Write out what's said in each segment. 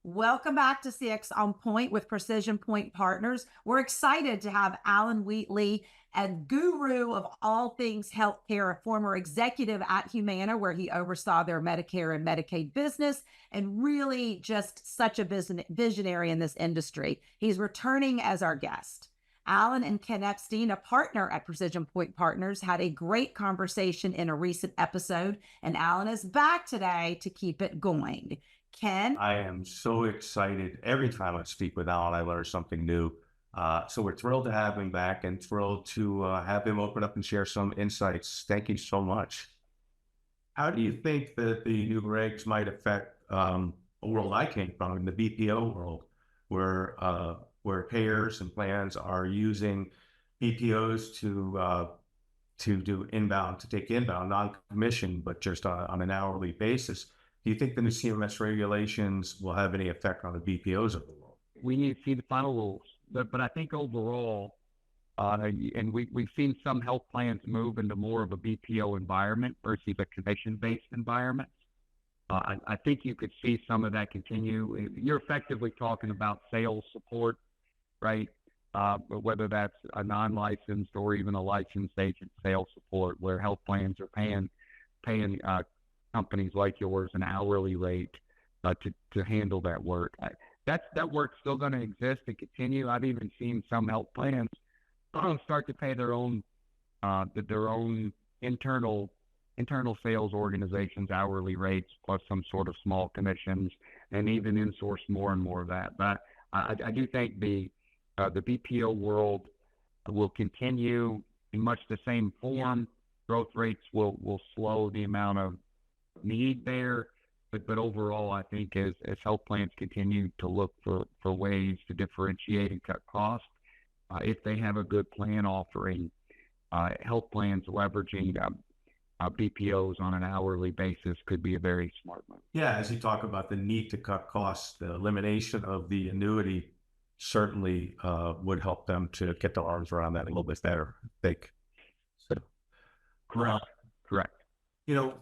Welcome back to CX on Point with Precision Point Partners. We're excited to have Alan Wheatley, a guru of all things healthcare, a former executive at Humana, where he oversaw their Medicare and Medicaid business, and really just such a visionary in this industry. He's returning as our guest. Alan and Ken Epstein, a partner at Precision Point Partners, had a great conversation in a recent episode, and Alan is back today to keep it going. Ken? I am so excited. Every time I speak with Alan, I learn something new. So we're thrilled to have him back and thrilled to have him open up and share some insights. Thank you so much. How do you think that the new regs might affect a world I came from, in the BPO world, where payers and plans are using BPOs to do inbound, to take inbound, non-commission, but just on an hourly basis? Do you think the new CMS regulations will have any effect on the BPOs of the world? We need to see the final rules, but I think overall, and we've seen some health plans move into more of a BPO environment versus a commission-based environment. I think you could see some of that continue. You're effectively talking about sales support, right? Whether that's a non-licensed or even a licensed agent sales support, where health plans are paying companies like yours an hourly rate to handle that work. That work's still going to exist and continue. I've even seen some health plans start to pay their own internal sales organizations hourly rates plus some sort of small commissions, and even insource more and more of that. But I do think the BPO world will continue in much the same form. Growth rates will slow the amount of need there, but overall, I think as health plans continue to look for ways to differentiate and cut costs, if they have a good plan offering, health plans leveraging BPOs on an hourly basis could be a very smart one. Yeah, as you talk about the need to cut costs, the elimination of the annuity certainly would help them to get their arms around that a little bit better, I think. So, Correct. You know,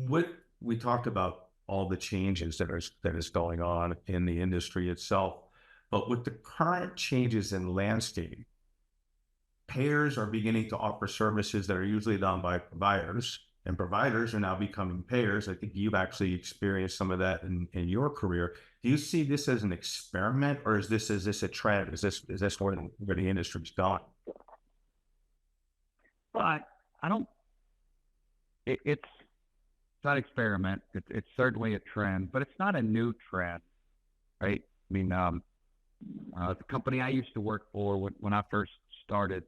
what we talked about, all the changes that is going on in the industry itself, but with the current changes in landscape, payers are beginning to offer services that are usually done by providers, and providers are now becoming payers. I think you've actually experienced some of that in your career. Do you see this as an experiment, or is this a trend? Is this where the industry's gone? Well, I don't. It's not an experiment. It's certainly a trend, but it's not a new trend, right? I mean, the company I used to work for when I first started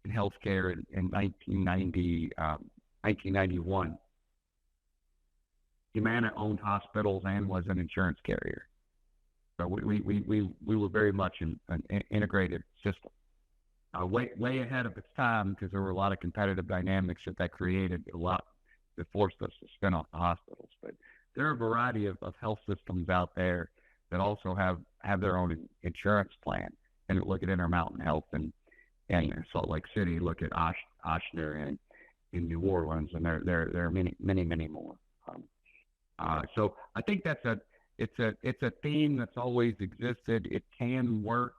in healthcare in 1991, Humana owned hospitals and was an insurance carrier. So we were very much an integrated system. Way ahead of its time, because there were a lot of competitive dynamics that created a lot that forced us to spin off the hospitals. But there are a variety of health systems out there that also have their own insurance plan. And look at Intermountain Health and Salt Lake City. Look at Ochsner and in New Orleans, and there are many more. So I think it's a theme that's always existed. It can work.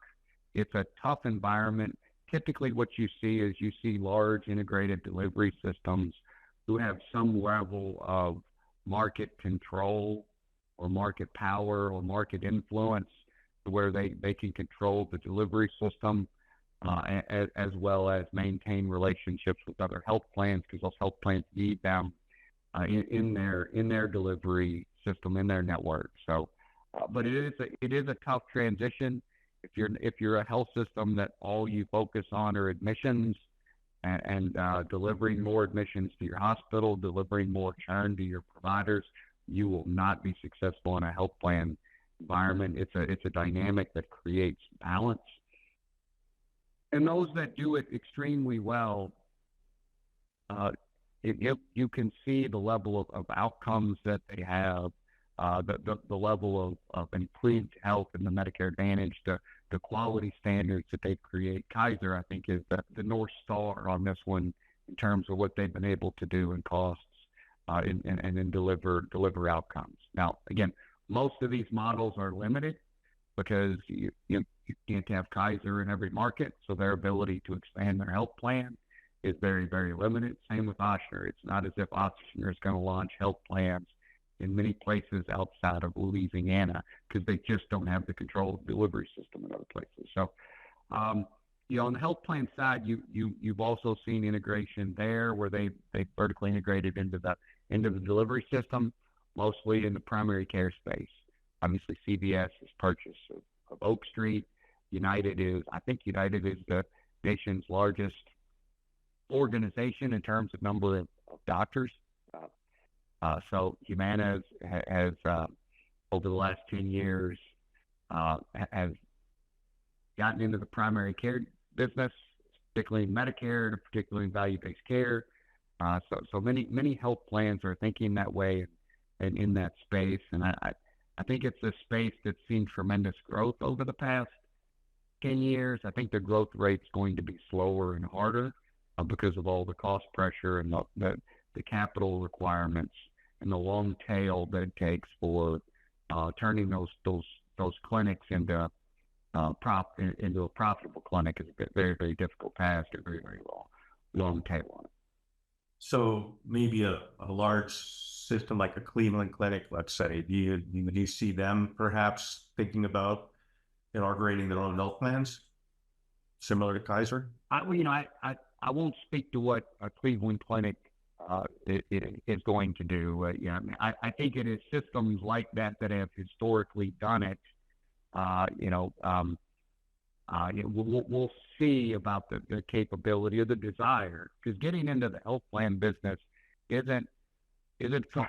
It's a tough environment. Typically, what you see large integrated delivery systems who have some level of market control or market power or market influence, where they can control the delivery system as well as maintain relationships with other health plans, because those health plans need them in their delivery system, in their network. So, but it is a tough transition. If you're a health system that all you focus on are admissions and delivering more admissions to your hospital, delivering more churn to your providers, you will not be successful in a health plan environment. It's a dynamic that creates balance. And those that do it extremely well, you can see the level of outcomes that they have, the level of improved health in the Medicare Advantage, the quality standards that they create. Kaiser, I think, is the North Star on this one in terms of what they've been able to do in costs and then deliver outcomes. Now, again, Most of these models are limited because you can't have Kaiser in every market, so their ability to expand their health plan is very, very limited. Same with Ochsner. It's not as if Ochsner is going to launch health plans in many places outside of Louisiana because they just don't have the controlled delivery system in other places. So, on the health plan side, you've also seen integration there where they vertically integrated into the delivery system, mostly in the primary care space. Obviously, CVS is purchase of Oak Street. United is the nation's largest organization in terms of number of doctors. So Humana has over the last 10 years has gotten into the primary care business, particularly in Medicare, and particularly in value-based care. So many health plans are thinking that way and in that space. And I think it's a space that's seen tremendous growth over the past 10 years. I think the growth rate's going to be slower and harder because of all the cost pressure and the capital requirements and the long tail that it takes for turning those clinics into a profitable clinic is a very, very difficult task and very, very long tail on it. So maybe a large system like a Cleveland Clinic, let's say, do you see them perhaps thinking about inaugurating their own health plans similar to Kaiser? I won't speak to what a Cleveland Clinic is going to do. I think it is systems like that have historically done it. We'll see about the capability or the desire, because getting into the health plan business isn't fun.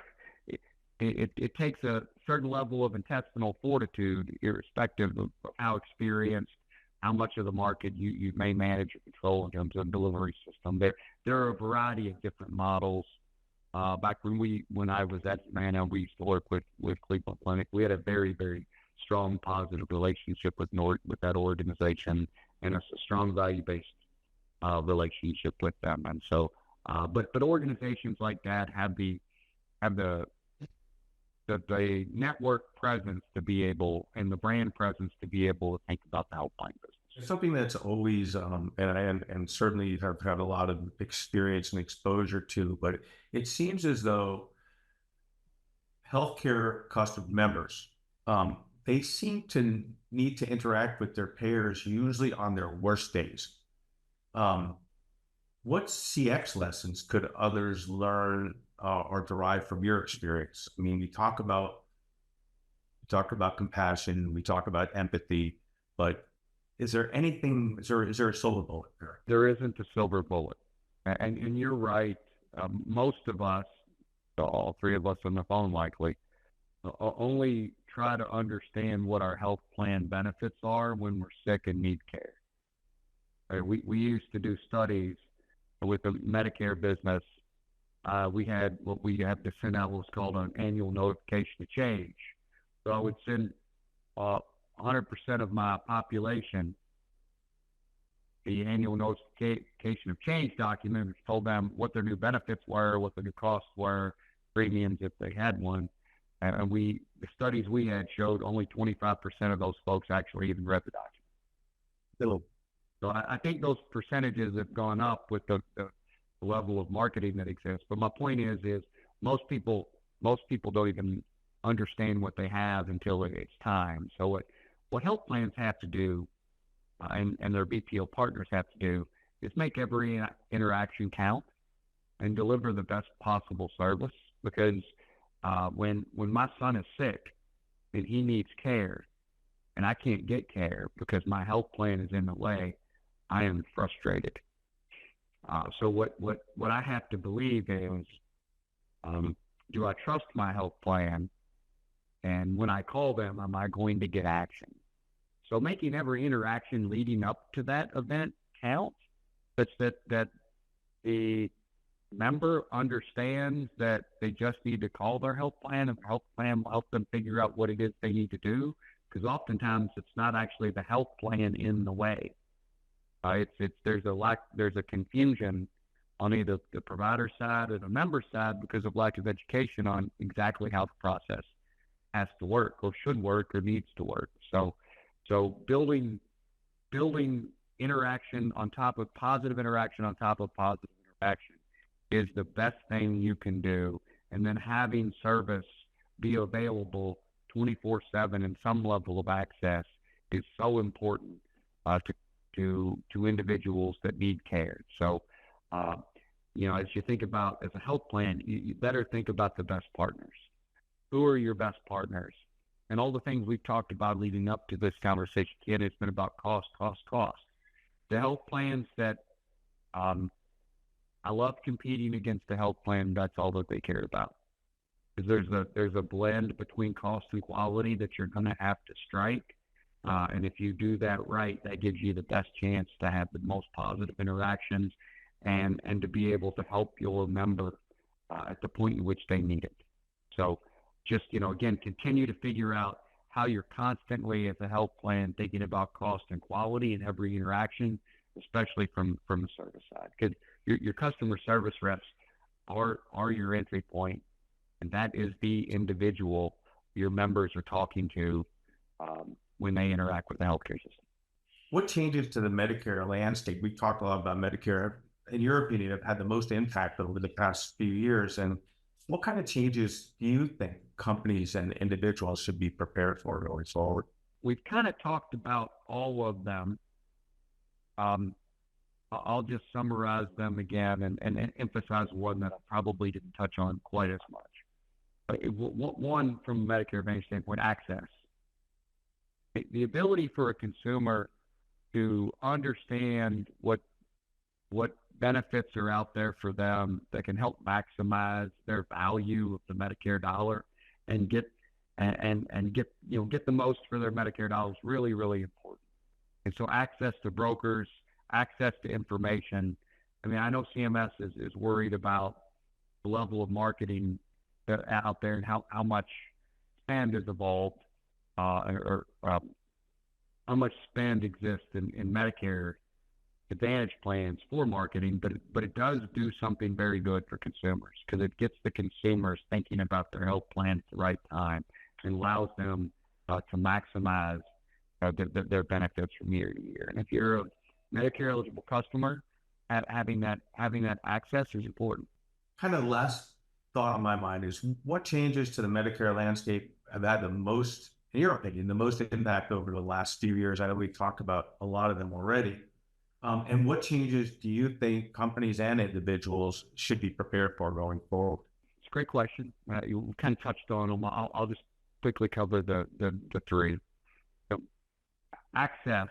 It takes a certain level of intestinal fortitude, irrespective of how experienced, how much of the market you may manage or control in terms of delivery system. There are a variety of different models. Back when I was at Humana, we used to work with Cleveland Clinic. We had a very, very strong positive relationship with that organization, and a strong value-based relationship with them. And so, but organizations like that have the network presence to be able, and the brand presence to be able to think about the health plan business. Something that's always, and certainly you have had a lot of experience and exposure to, but it seems as though healthcare customer members, they seem to need to interact with their payers usually on their worst days. What CX lessons could others learn or derive from your experience? I mean, we talk about compassion, we talk about empathy, but is there anything? Is there a silver bullet there? There isn't a silver bullet, and you're right. Most of us, all three of us on the phone, likely, only try to understand what our health plan benefits are when we're sick and need care. We used to do studies with the Medicare business. We had to send out what's called an annual notification of change. So I would send 100% of my population the annual notification of change document, which told them what their new benefits were, what their new costs were, premiums if they had one. And the studies we had showed only 25% of those folks actually even read the document. So I think those percentages have gone up with the level of marketing that exists. But my point is most people don't even understand what they have until it's time. So what health plans have to do, and their BPO partners have to do, is make every interaction count and deliver the best possible service. Because when my son is sick and he needs care and I can't get care because my health plan is in the way, I am frustrated. So what I have to believe is, do I trust my health plan? And when I call them, am I going to get action? So making every interaction leading up to that event count, such that the member understands that they just need to call their health plan, and the health plan will help them figure out what it is they need to do. Because oftentimes it's not actually the health plan in the way. There's a confusion on either the provider side or the member side because of lack of education on exactly how the process has to work or should work or needs to work. So building interaction on top of positive interaction on top of positive interaction is the best thing you can do. And then having service be available 24/7 and some level of access is so important to individuals that need care. So, as you think about as a health plan, you better think about the best partners. Who are your best partners? And all the things we've talked about leading up to this conversation, Ken, it's been about cost. The health plans that I love competing against the health plan. That's all that they care about. Because there's a blend between cost and quality that you're going to have to strike. And if you do that right, that gives you the best chance to have the most positive interactions and to be able to help your member at the point in which they need it. So just, again, continue to figure out how you're constantly as a health plan thinking about cost and quality in every interaction, especially from the service side. Because your customer service reps are your entry point, and that is the individual your members are talking to when they interact with the healthcare system. What changes to the Medicare landscape? We talked a lot about Medicare. In your opinion, have had the most impact over the past few years, and what kind of changes do you think companies and individuals should be prepared for going forward? We've kind of talked about all of them. I'll just summarize them again and emphasize one that I probably didn't touch on quite as much. One, from a Medicare Advantage standpoint, access. The ability for a consumer to understand what benefits are out there for them that can help maximize their value of the Medicare dollar and get the most for their Medicare dollars, really, really important. And so access to brokers, access to information. I mean, I know CMS is worried about the level of marketing out there and how much spend has evolved or how much spend exists in Medicare Advantage plans for marketing, but it does do something very good for consumers because it gets the consumers thinking about their health plan at the right time and allows them to maximize their benefits from year to year. And if you're a Medicare eligible customer, having that access is important. Kind of last thought on my mind is what changes to the Medicare landscape have had the most, in your opinion, the most impact over the last few years? I know we talked about a lot of them already. And what changes do you think companies and individuals should be prepared for going forward? It's a great question. You kind of touched on them. I'll just quickly cover the three. So, access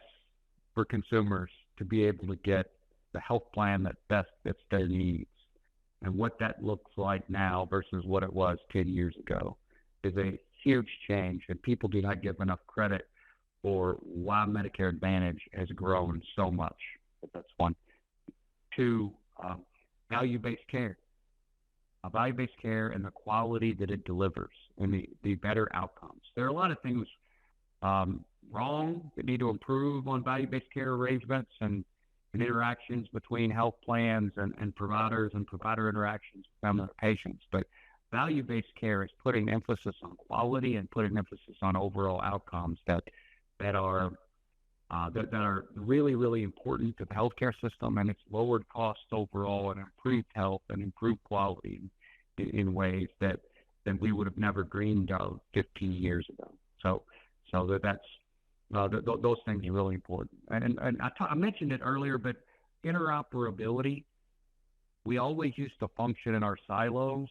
for consumers to be able to get the health plan that best fits their needs, and what that looks like now versus what it was 10 years ago is a huge change, and people do not give enough credit for why Medicare Advantage has grown so much. But that's one. Two, value-based care. Value-based care and the quality that it delivers and the better outcomes. There are a lot of things wrong that need to improve on value-based care arrangements and interactions between health plans and providers and provider interactions with them and patients. But value-based care is putting emphasis on quality and putting emphasis on overall outcomes that are really, really important to the healthcare system, and it's lowered costs overall and improved health and improved quality in ways that we would have never dreamed of 15 years ago. So that's those things are really important. And I mentioned it earlier, but interoperability, we always used to function in our silos,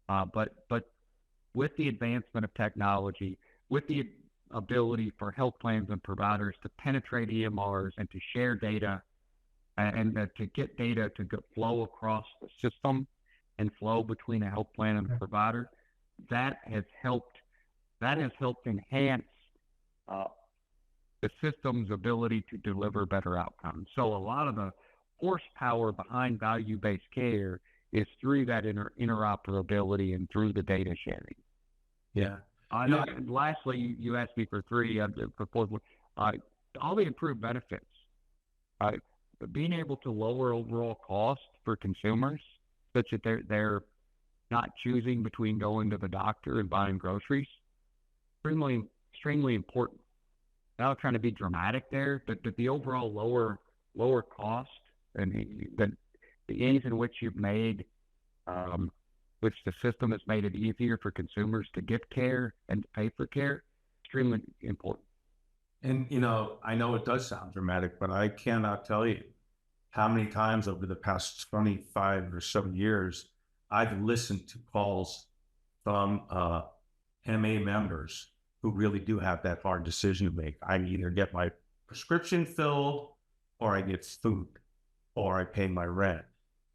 but with the advancement of technology, with the ability for health plans and providers to penetrate EMRs and to share data and to get data to flow across the system and flow between a health plan and a provider, that has helped enhance the system's ability to deliver better outcomes. So a lot of the horsepower behind value-based care is through that interoperability and through the data sharing. Yeah. And lastly, you asked me for three. All the improved benefits, being able to lower overall cost for consumers, such that they're not choosing between going to the doctor and buying groceries, extremely important. Not trying to be dramatic there, but the overall lower cost and the ease in which you've made, which the system has made it easier for consumers to get care and to pay for care, extremely important. And, I know it does sound dramatic, but I cannot tell you how many times over the past 25 or so years I've listened to calls from MA members who really do have that hard decision to make. I either get my prescription filled, or I get food, or I pay my rent.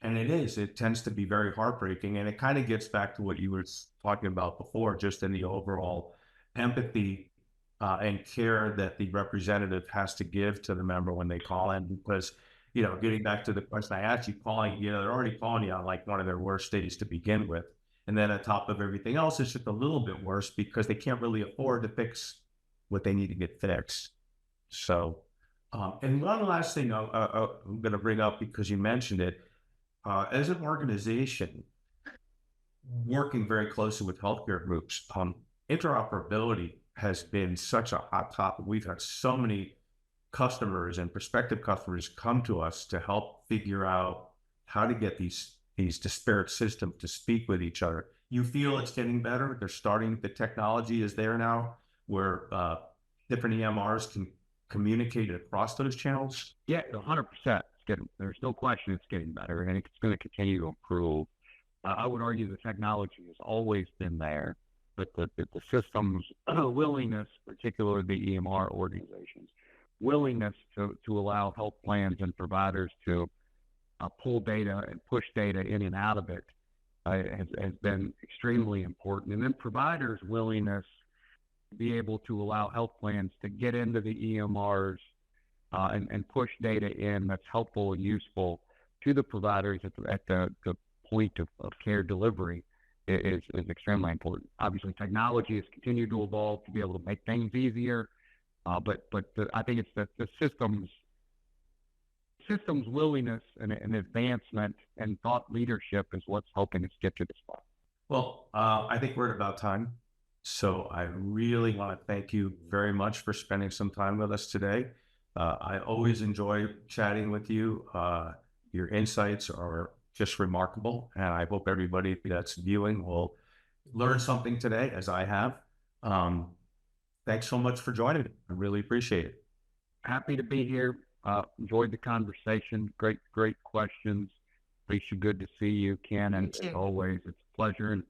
And it tends to be very heartbreaking. And it kind of gets back to what you were talking about before, just in the overall empathy and care that the representative has to give to the member when they call in. Because, getting back to the question I asked you, they're already calling you on like one of their worst days to begin with. And then on top of everything else, it's just a little bit worse because they can't really afford to fix what they need to get fixed. So, and one last thing I'm going to bring up because you mentioned it, as an organization working very closely with healthcare groups, interoperability has been such a hot topic. We've had so many customers and prospective customers come to us to help figure out how to get these disparate systems to speak with each other. You feel it's getting better? The technology is there now where different EMRs can communicate across those channels? Yeah, 100%. There's no question it's getting better, and it's going to continue to improve. I would argue the technology has always been there, but the system's willingness, particularly the EMR organizations, willingness to allow health plans and providers to pull data and push data in and out of it has been extremely important. And then providers' willingness to be able to allow health plans to get into the EMRs and push data in that's helpful and useful to the providers at the point of care delivery is extremely important. Obviously, technology has continued to evolve to be able to make things easier, but I think it's the system's willingness and advancement and thought leadership is what's helping us get to this spot. Well, I think we're at about time. So I really want to thank you very much for spending some time with us today. I always enjoy chatting with you. Your insights are just remarkable. And I hope everybody that's viewing will learn something today, as I have. Thanks so much for joining me. I really appreciate it. Happy to be here. Enjoyed the conversation. Great questions. Lisa, good to see you, Ken. And as always, it's a pleasure. And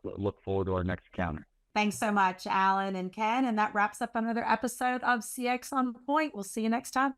look forward to our next encounter. Thanks so much, Alan and Ken. And that wraps up another episode of CX on Point. We'll see you next time.